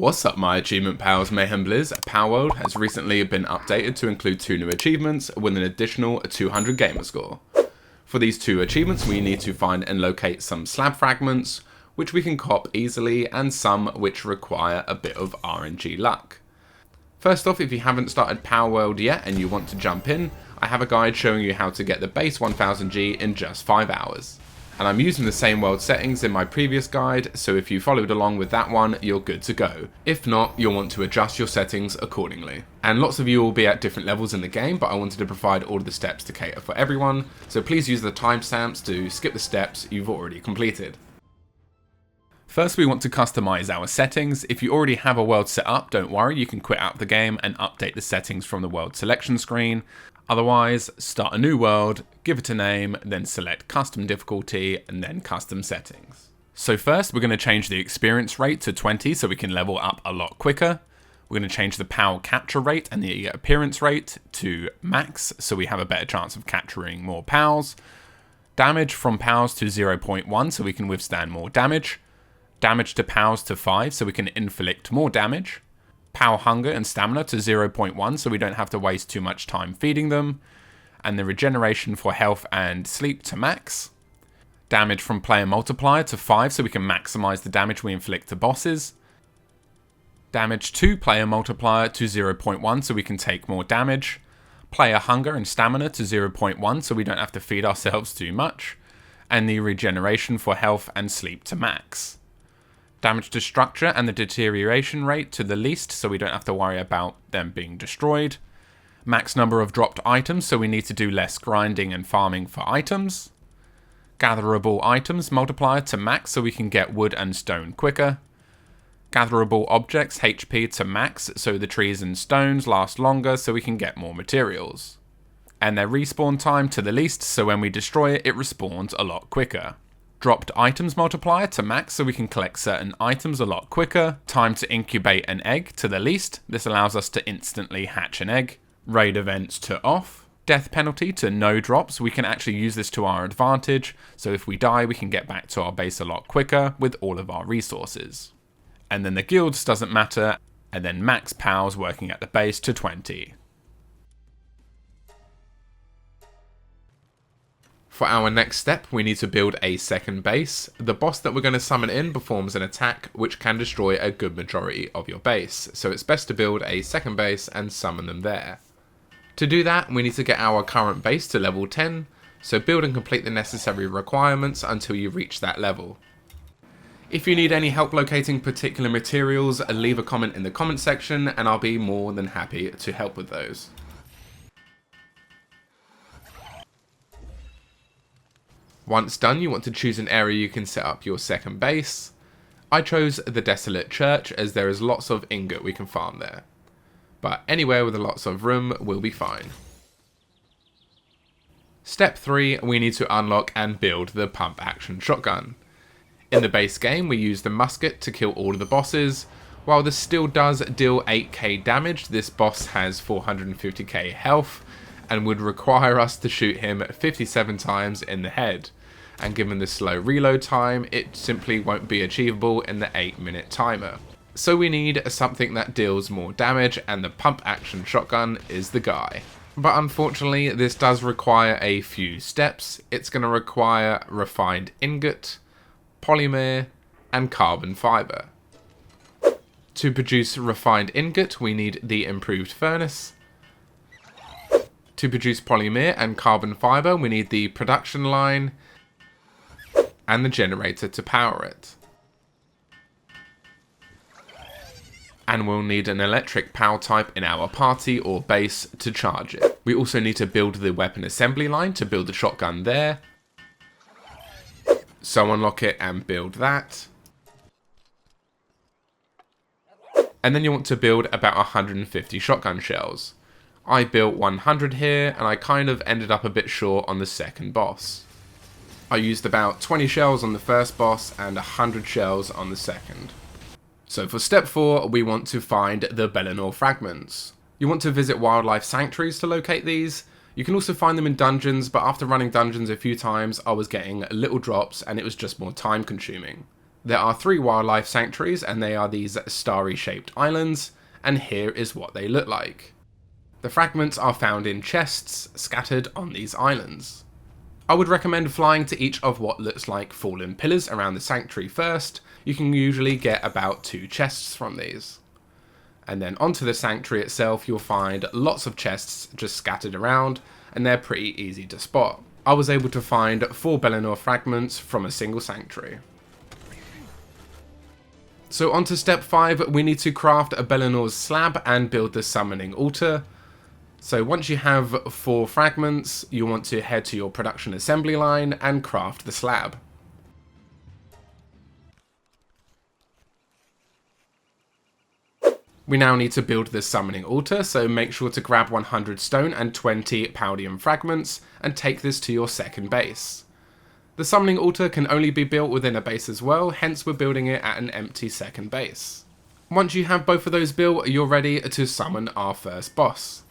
What's up my achievement pals, Mayhem Blizz? Palworld has recently been updated to include 2 new achievements with an additional 200 gamer score. For these 2 achievements we need to find and locate some slab fragments, which we can cop easily, and some which require a bit of RNG luck. First off, if you haven't started Palworld yet and you want to jump in, I have a guide showing you how to get the base 1000G in just 5 hours. And I'm using the same world settings in my previous guide, so if you followed along with that one, you're good to go. If not, you'll want to adjust your settings accordingly. And lots of you will be at different levels in the game, but I wanted to provide all of the steps to cater for everyone, so please use the timestamps to skip the steps you've already completed. First, we want to customize our settings. If you already have a world set up, don't worry, you can quit out the game and update the settings from the world selection screen. Otherwise, start a new world, give it a name, then select custom difficulty and then custom settings. So first, we're going to change the experience rate to 20 so we can level up a lot quicker. We're going to change the power capture rate and the appearance rate to max so we have a better chance of capturing more pals. Damage from pals to 0.1 so we can withstand more damage. Damage to pals to 5 so we can inflict more damage. Power hunger and stamina to 0.1 so we don't have to waste too much time feeding them. And the regeneration for health and sleep to max. Damage from player multiplier to 5 so we can maximize the damage we inflict to bosses. Damage to player multiplier to 0.1 so we can take more damage. Player hunger and stamina to 0.1 so we don't have to feed ourselves too much. And the regeneration for health and sleep to max. Damage to structure and the deterioration rate to the least so we don't have to worry about them being destroyed. Max number of dropped items so we need to do less grinding and farming for items. Gatherable items multiplier to max so we can get wood and stone quicker. Gatherable objects HP to max so the trees and stones last longer so we can get more materials. And their respawn time to the least so when we destroy it, it respawns a lot quicker. Dropped items multiplier to max so we can collect certain items a lot quicker. Time to incubate an egg to the least. This allows us to instantly hatch an egg. Raid events to off. Death penalty to no drops. We can actually use this to our advantage. So if we die, we can get back to our base a lot quicker with all of our resources. And then the guilds doesn't matter. And then max pals working at the base to 20. For our next step, we need to build a second base. The boss that we're going to summon in performs an attack which can destroy a good majority of your base, so it's best to build a second base and summon them there. To do that, we need to get our current base to level 10, so build and complete the necessary requirements until you reach that level. If you need any help locating particular materials, leave a comment in the comment section and I'll be more than happy to help with those. Once done, you want to choose an area you can set up your second base. I chose the Desolate Church as there is lots of ingot we can farm there. But anywhere with lots of room will be fine. Step 3, we need to unlock and build the pump action shotgun. In the base game, we use the musket to kill all of the bosses. While this still does deal 8k damage, this boss has 450k health and would require us to shoot him 57 times in the head. And given the slow reload time, it simply won't be achievable in the 8-minute timer. So we need something that deals more damage, and the pump action shotgun is the guy. But unfortunately, this does require a few steps. It's going to require refined ingot, polymer, and carbon fiber. To produce refined ingot, we need the improved furnace. To produce polymer and carbon fiber, we need the production line and the generator to power it. And we'll need an electric power type in our party or base to charge it. We also need to build the weapon assembly line to build the shotgun there. So unlock it and build that. And then you want to build about 150 shotgun shells. I built 100 here, and I kind of ended up a bit short on the second boss. I used about 20 shells on the first boss and 100 shells on the second. So for step 4, we want to find the Bellanoir Fragments. You want to visit wildlife sanctuaries to locate these. You can also find them in dungeons, but after running dungeons a few times, I was getting little drops and it was just more time consuming. There are 3 wildlife sanctuaries, and they are these starry shaped islands, and here is what they look like. The fragments are found in chests scattered on these islands. I would recommend flying to each of what looks like fallen pillars around the sanctuary first. You can usually get about 2 chests from these. And then onto the sanctuary itself, you'll find lots of chests just scattered around, and they're pretty easy to spot. I was able to find 4 Bellanoir fragments from a single sanctuary. So onto step 5, we need to craft a Bellanoir's slab and build the summoning altar. So once you have 4 fragments, you want to head to your production assembly line and craft the slab. We now need to build the summoning altar, so make sure to grab 100 stone and 20 paldium fragments and take this to your second base. The summoning altar can only be built within a base as well, hence we're building it at an empty second base. Once you have both of those built, you're ready to summon our first boss.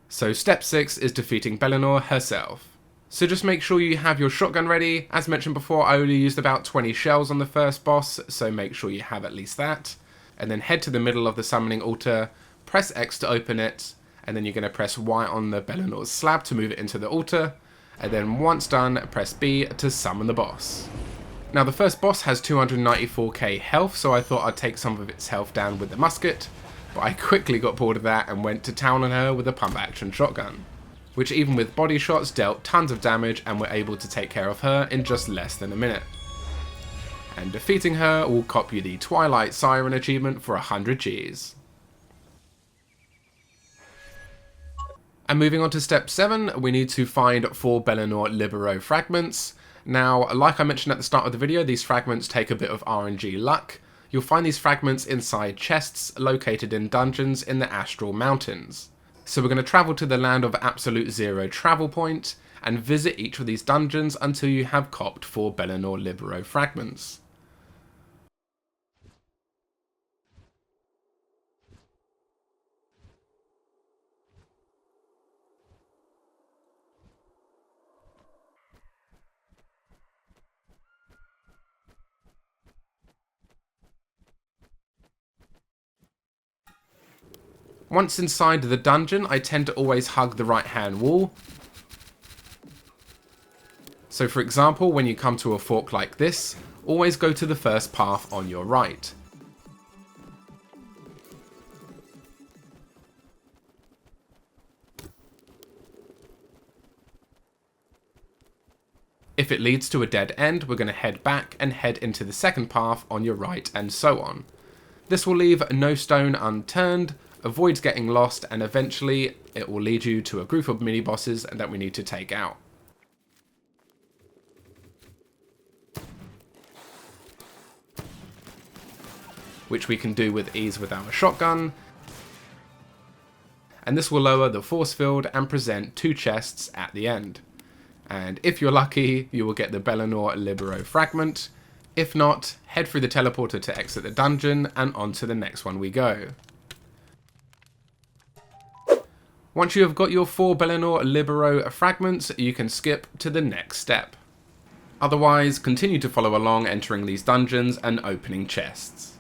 So step 6 is defeating Bellanior herself. So just make sure you have your shotgun ready. As mentioned before, I only used about 20 shells on the first boss, so make sure you have at least that. And then head to the middle of the summoning altar, press X to open it, and then you're going to press Y on the Bellanoir's slab to move it into the altar. And then once done, press B to summon the boss. Now the first boss has 294k health, so I thought I'd take some of its health down with the musket. But I quickly got bored of that and went to town on her with a pump action shotgun, which even with body shots dealt tons of damage and were able to take care of her in just less than a minute. And defeating her will cop you the Twilight Siren achievement for 100 Gs. And moving on to step 7, we need to find 4 Bellanoir Libero fragments. Now, like I mentioned at the start of the video, these fragments take a bit of RNG luck. You'll find these fragments inside chests located in dungeons in the Astral Mountains. So we're going to travel to the land of absolute zero travel point and visit each of these dungeons until you have copped 4 Bellanoir Libero fragments. Once inside the dungeon, I tend to always hug the right hand wall. So for example, when you come to a fork like this, always go to the first path on your right. If it leads to a dead end, we're going to head back and head into the second path on your right, and so on. This will leave no stone unturned, avoids getting lost, and eventually it will lead you to a group of mini bosses that we need to take out. Which we can do with ease with our shotgun. And this will lower the force field and present 2 chests at the end. And if you're lucky, you will get the Bellanoir Libero fragment. If not, head through the teleporter to exit the dungeon, and on to the next one we go. Once you have got your 4 Bellanoir Libero fragments, you can skip to the next step. Otherwise, continue to follow along, entering these dungeons and opening chests.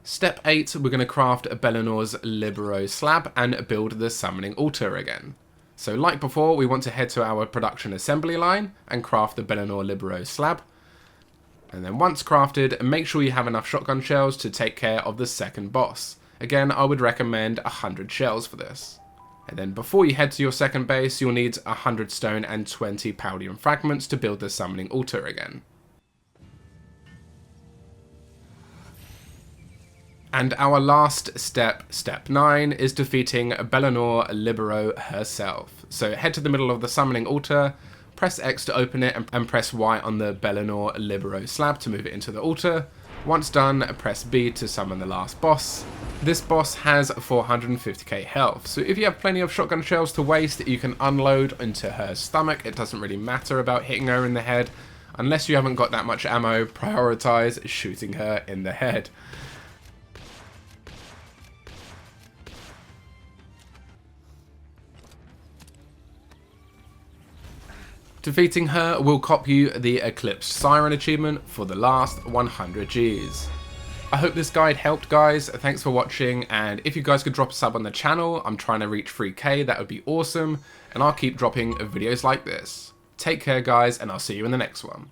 Step 8, we're going to craft Bellanoir's Libero slab and build the summoning altar again. So like before, we want to head to our production assembly line and craft the Bellanoir Libero slab. And then once crafted, make sure you have enough shotgun shells to take care of the second boss. Again, I would recommend 100 shells for this. And then before you head to your second base, you'll need 100 stone and 20 Palworld fragments to build the summoning altar again. And our last step, step 9, is defeating Bellanoir Libero herself. So head to the middle of the summoning altar, press X to open it, and press Y on the Bellanoir Libero slab to move it into the altar. Once done, press B to summon the last boss. This boss has 450k health, so if you have plenty of shotgun shells to waste, you can unload into her stomach. It doesn't really matter about hitting her in the head. Unless you haven't got that much ammo, prioritize shooting her in the head. Defeating her will cop you the Eclipsed Siren achievement for the last 100 Gs. I hope this guide helped, guys. Thanks for watching, and if you guys could drop a sub on the channel, I'm trying to reach 3k, that would be awesome, and I'll keep dropping videos like this. Take care, guys, and I'll see you in the next one.